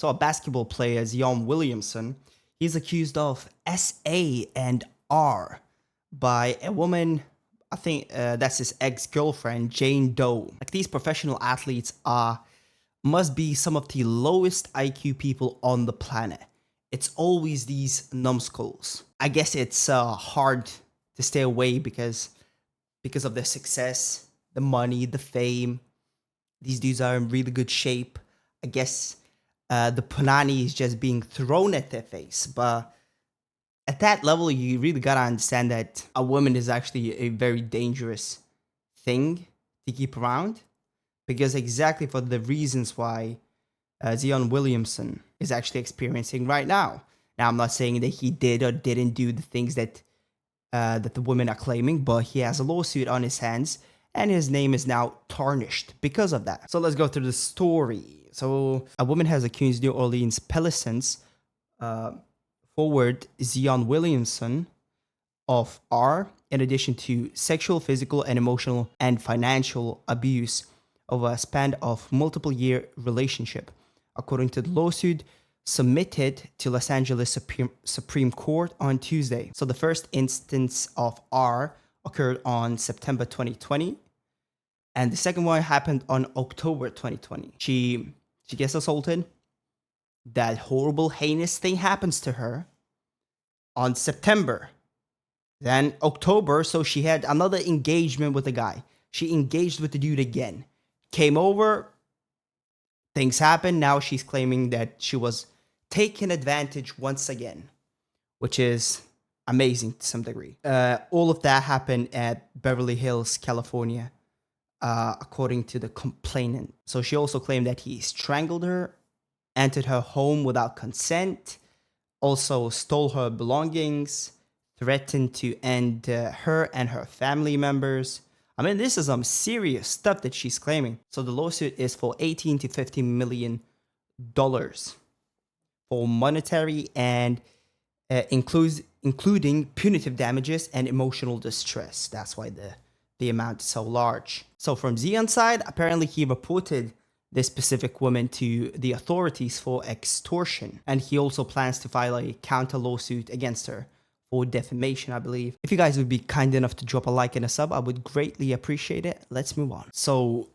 So a basketball player, Williamson, he's accused of SA and R by a woman, I think that's his ex-girlfriend, Jane Doe. Like, these professional athletes must be some of the lowest IQ people on the planet. It's always these numbskulls. I guess it's hard to stay away because of their success, the money, the fame. These dudes are in really good shape. I guess the punani is just being thrown at their face. But at that level, you really gotta understand that a woman is actually a very dangerous thing to keep around, because exactly for the reasons why Williamson is actually experiencing right now. Now, I'm not saying that he did or didn't do the things that the women are claiming, but he has a lawsuit on his hands, and his name is now tarnished because of that. So let's go through the story. So a woman has accused New Orleans Pelicans forward Williamson of R, in addition to sexual, physical, and emotional and financial abuse over a span of multiple year relationship, according to the lawsuit submitted to Los Angeles Supreme Court on Tuesday. So the first instance of R occurred on September 2020, and the second one happened on October 2020. She gets assaulted. That horrible, heinous thing happens to her on September. Then October, so she had another engagement with the guy. She engaged with the dude again. Came over, things happened. Now she's claiming that she was taken advantage once again, which is amazing to some degree. All of that happened at Beverly Hills, California, according to the complainant. So she also claimed that he strangled her, entered her home without consent, also stole her belongings, threatened to end her and her family members. I mean, this is some serious stuff that she's claiming. So the lawsuit is for $18 to $50 million for monetary and including punitive damages and emotional distress. That's why the amount is so large. So from Zion's side, apparently he reported this specific woman to the authorities for extortion, and he also plans to file a counter lawsuit against her for defamation, I believe. If you guys would be kind enough to drop a like and a sub, I would greatly appreciate it. Let's move on. So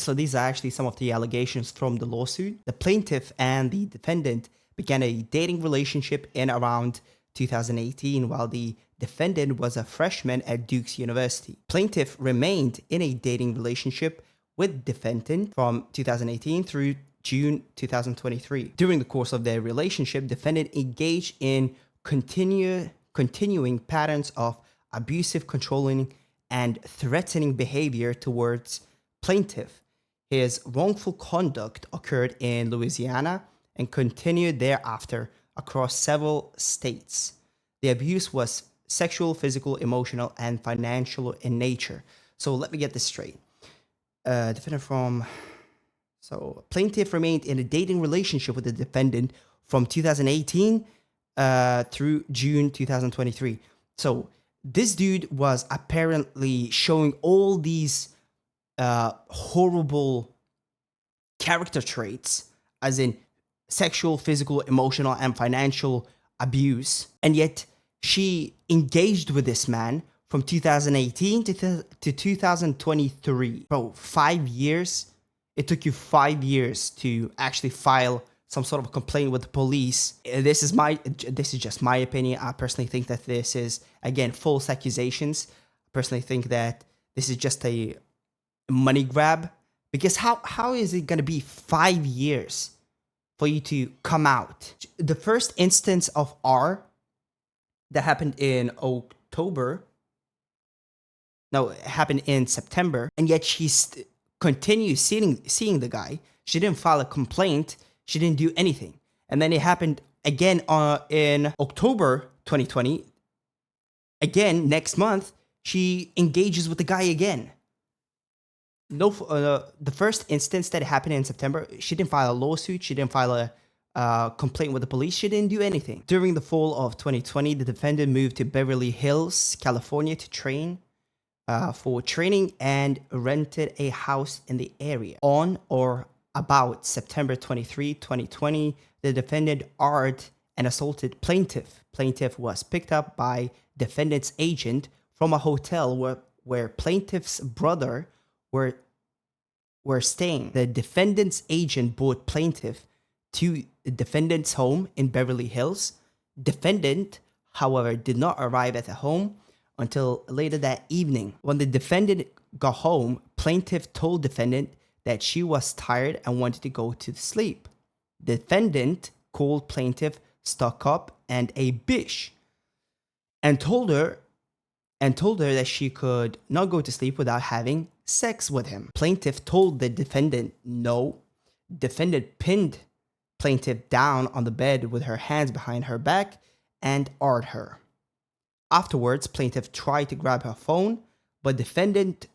these are actually some of the allegations from the lawsuit. The plaintiff and the defendant began a dating relationship in around 2018 while the defendant was a freshman at Duke's University. Plaintiff remained in a dating relationship with defendant from 2018 through June 2023. During the course of their relationship, defendant engaged in continuing patterns of abusive, controlling, and threatening behavior towards plaintiff. His wrongful conduct occurred in Louisiana and continued thereafter across several states. The abuse was sexual, physical, emotional, and financial in nature. So let me get this straight. Plaintiff remained in a dating relationship with the defendant from 2018 through June 2023. So this dude was apparently showing all these horrible character traits, as in sexual, physical, emotional, and financial abuse. And yet she engaged with this man from 2018 to 2023. Bro, 5 years? It took you 5 years to actually file some sort of a complaint with the police. This is just my opinion. I personally think that this is, again, false accusations. I personally think that this is just a money grab. Because how is it going to be 5 years for you to come out? The first instance of R that happened in October, no, it happened in September, and yet she continues seeing the guy. She didn't file a complaint. She didn't do anything. And then it happened again in October 2020. Again, next month, she engages with the guy again. No, the first instance that happened in September, she didn't file a lawsuit. She didn't file a complaint with the police. She didn't do anything. During the fall of 2020, the defendant moved to Beverly Hills, California to train for training and rented a house in the area. On or About September 23, 2020, the defendant arred and assaulted plaintiff. Plaintiff was picked up by defendant's agent from a hotel where plaintiff's brother were staying. The defendant's agent brought plaintiff to the defendant's home in Beverly Hills. Defendant, however, did not arrive at the home until later that evening. When the defendant got home, plaintiff told defendant that she was tired and wanted to go to sleep. Defendant called plaintiff stuck up and a bitch and told her that she could not go to sleep without having sex with him. Plaintiff told the defendant no. Defendant pinned plaintiff down on the bed with her hands behind her back and arred her. Afterwards, plaintiff tried to grab her phone, but defendant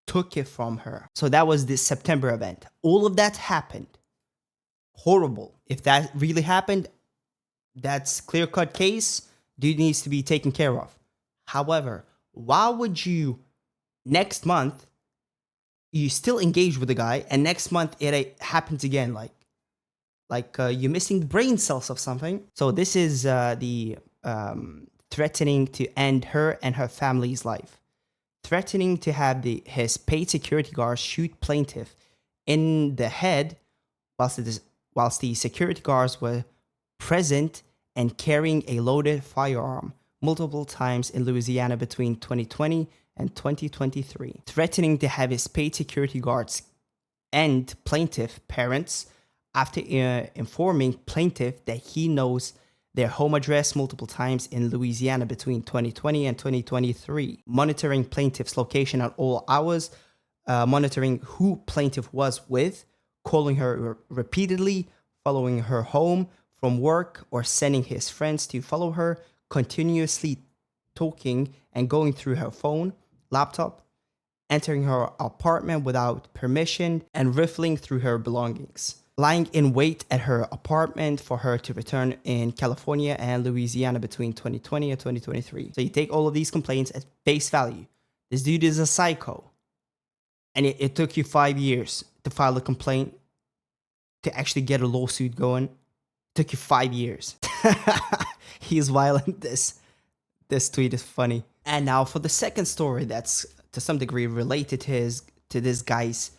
took it from her. So that was this September event. All of that happened. Horrible. If that really happened, that's clear-cut case. Dude needs to be taken care of. However, why would you next month you still engage with the guy and next month it happens again? Like you're missing the brain cells of something. So this is the threatening to end her and her family's life. Threatening to have his paid security guards shoot plaintiff in the head whilst the security guards were present and carrying a loaded firearm multiple times in Louisiana between 2020 and 2023. Threatening to have his paid security guards end plaintiff parents after informing plaintiff that he knows their home address multiple times in Louisiana between 2020 and 2023. Monitoring plaintiff's location at all hours, monitoring who plaintiff was with, calling her repeatedly, following her home from work, or sending his friends to follow her, continuously talking and going through her phone, laptop, entering her apartment without permission, and rifling through her belongings. Lying in wait at her apartment for her to return in California and Louisiana between 2020 and 2023. So you take all of these complaints at face value. This dude is a psycho. And it took you 5 years to file a complaint, to actually get a lawsuit going. It took you 5 years. He's violent. This tweet is funny. And now for the second story that's to some degree related to this guy's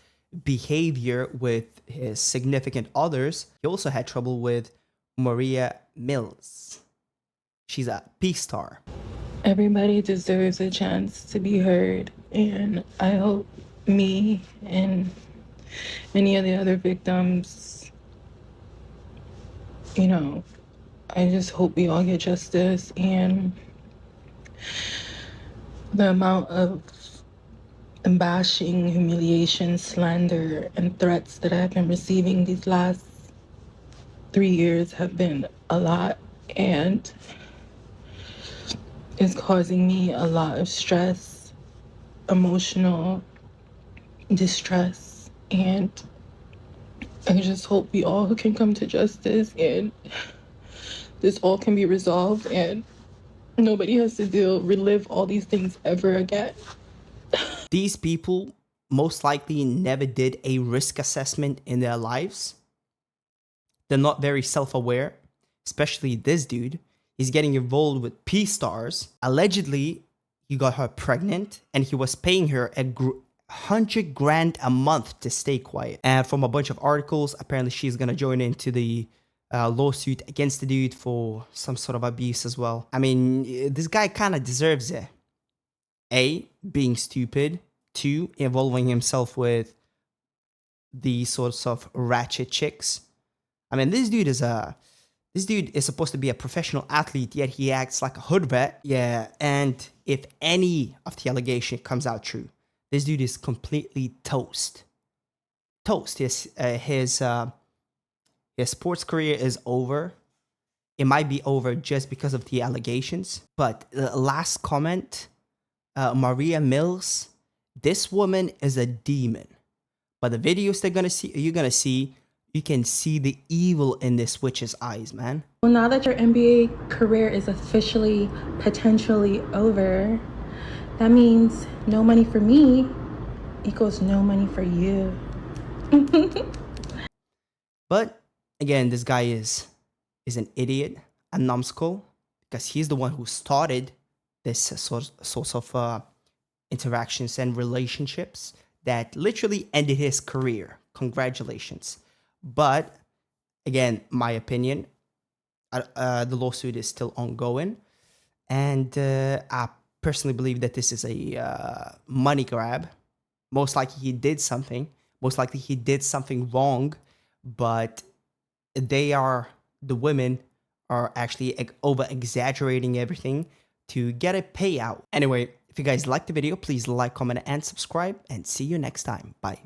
behavior with his significant others. He also had trouble with Maria Mills. She's a peace star. Everybody deserves a chance to be heard, and I hope me and any of the other victims, I just hope we all get justice. And the amount of bashing, humiliation, slander, and threats that I've been receiving these last 3 years have been a lot, and it's causing me a lot of stress, emotional distress, and I just hope we all can come to justice and this all can be resolved and nobody has to relive all these things ever again. These people most likely never did a risk assessment in their lives. They're not very self-aware, especially this dude. He's getting involved with peace stars. Allegedly, he got her pregnant and he was paying her $100,000 a month to stay quiet. And from a bunch of articles, apparently she's going to join into the lawsuit against the dude for some sort of abuse as well. I mean, this guy kind of deserves it. A, being stupid. 2, involving himself with these sorts of ratchet chicks. I mean, this dude is supposed to be a professional athlete, yet he acts like a hood rat. Yeah, and if any of the allegation comes out true, this dude is completely toast. His sports career is over. It might be over just because of the allegations. But the last comment, Maria Mills, this woman is a demon. But the videos you can see the evil in this witch's eyes, man. Well, now that your NBA career is officially potentially over, that means no money for me equals no money for you. But again, this guy is an idiot, a numbskull, because he's the one who started this source of interactions and relationships that literally ended his career. Congratulations. But again, my opinion, the lawsuit is still ongoing, and I personally believe that this is a money grab. Most likely he did something. Most likely he did something wrong, but the women are actually over exaggerating everything to get a payout. Anyway, if you guys liked the video, please like, comment, and subscribe, and see you next time. Bye.